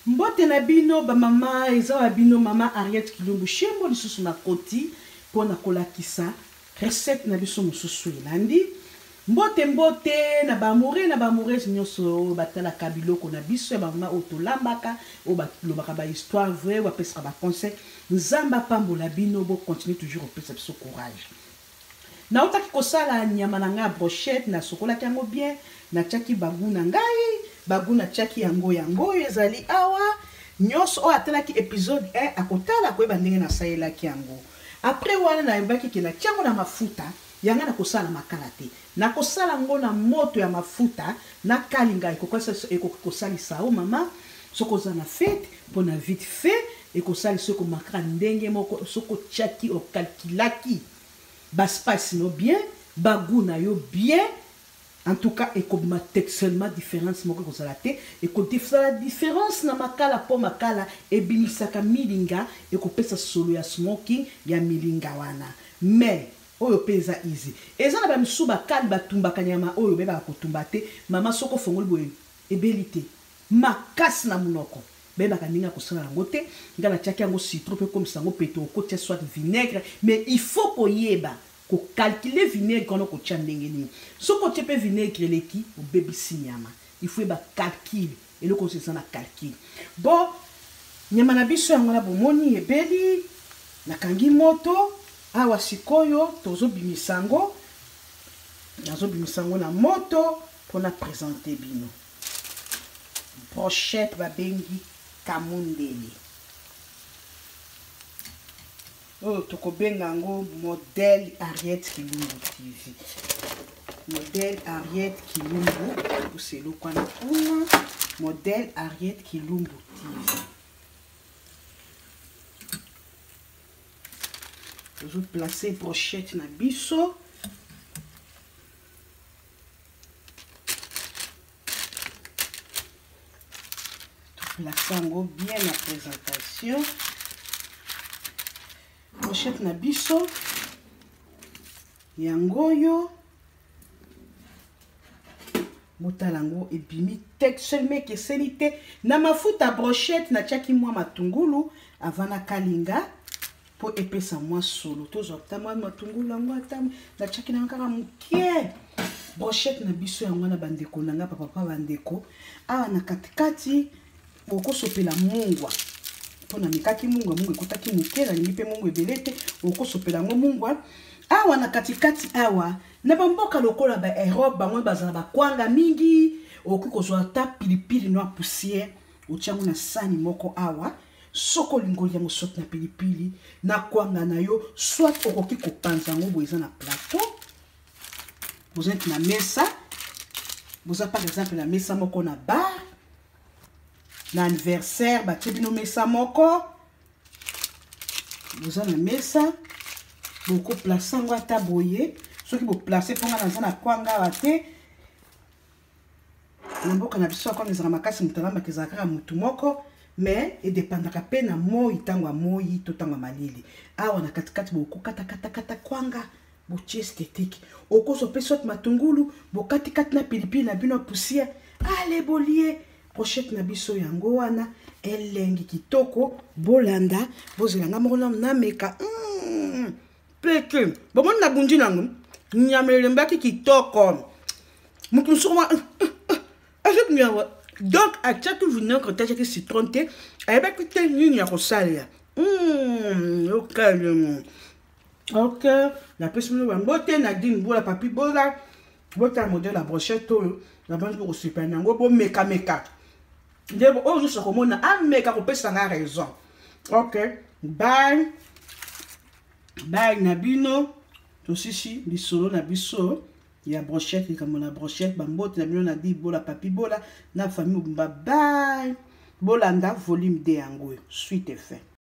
Mbote na bino ba mama eza wa bino mama Ariette Kilumbu shembo lisusu na koti pona kolakisa recette na biso mususu elandi. Mbote na ba amoureuse nyonso batalaka biloko na biso ba mama otolambaka o balobaka ba histoire vraie ou apesa ba conseil. Nzamba pambola bino bo continue toujours opesa biso courage. Na otaki kosala nyama na nga brochette na sokola tango bien na tchaki bagu na ngai bagu na tchaki yango ezali awa nyonso o atalaki épisode 1 akotala koyeba ndenge na sayelaki yango. Après wana na yebaki ke na tiango na mafuta yanga na kosala makala te na kosala ngo na moto ya mafuta na kalinga ekokosalisa o mama sokoza na fête pona vite fait ekosalisa ko makala ndenge moko soko tchaki o calculaki baspace no bien baguna yo bien. En tout cas, et comme ma textuellement différence, moi que vous avez et que la différence na makala po makala et binisaka milinga et que pesa solo ya smoking ya milinga wana. Mais oyo pesa easy. Et ça na ba misuba kali batumba kanyama oyo beba kotumbate mama soko fongoli boye ebelité makasi na munoko. Beba kaninga kosala ngote ngala tchaki yango citron pe comme sango peto ko tia soit vinaigre mais il faut ko yeba ko calculer vinaigre quand on tient ndengeni so ko tiepe vinaigre leki au baby sinyama il faut ba calcul et le conseil ça na calcul bon nyama na biso yango na bomoni ebeli na kangi moto awa sikoyo tozo bimisango na moto pona présenter bino brochette ba bengi kamundeli. Oh, tokobengango modèle Ariette Kilumbu TV. Modèle Ariette Kilumbu, c'est le quoi na kuna modèle Ariette Kilumbu TV. Je vais placer brochette na biso. Placer bien la présentation. Brochette na biso yangoyo motalango ebimi textuellement que selite na mafuta brochette na tchaki mwa matungulu avana kalinga po epesa mwa solo tozo tama matungulu yango atama na tchaki na kaka mukie brochette na biso yango na bandeko nanga papa bandeko awa na katikati okosopela mungwa pona mikaki mungwa ekotaki mukela ngipe mungu ebelete okosopela ngo mungwa awa na katikati awa na bamboka lokola ba Europe bango bazana bakwanga mingi okikozwa ta pilipili noir poussière otiango na sani moko awa soko lingoli yango sote na pilipili na kwanga na yo soit okoki kopanza ngo boza na plateau vous êtes na mesa boza par exemple na mesa moko na bar na anniversaire batebino mesa moko boza na mesa boko placer ngo ata boye soki bo placer ponga na zana kwanga wate na mboka na biso kwa mezaka makasi mutalamba kezaka mutu moko mais et dépendaka pe na moi tangwa moi to tangwa malili awa na katikati boko kata kwanga bo esthétique okoso pe sot matungulu bo katikati na pilipili na bino poussière allez bolier brochette na biso yango wana elengi kitoko bolanda bozelanga moko na meka peke bomoni na bunji nango nyamele mbaki kitoko mutu soma avec nyawa donc à chaque vinaigre quand tu as citron té avec tes lignes à kosalia OK la personne va botter na din bola papi bola botter modèle la brochette la bande pour super nango bo meka Debo oh je sais comment na meka ko pesa na raison. OK. Bye na bino to sisi lisolo na biso ya brochette comme la brochette bambote na bino na di bola papi bola na famille bye bolanda volume 2 yango suite fait.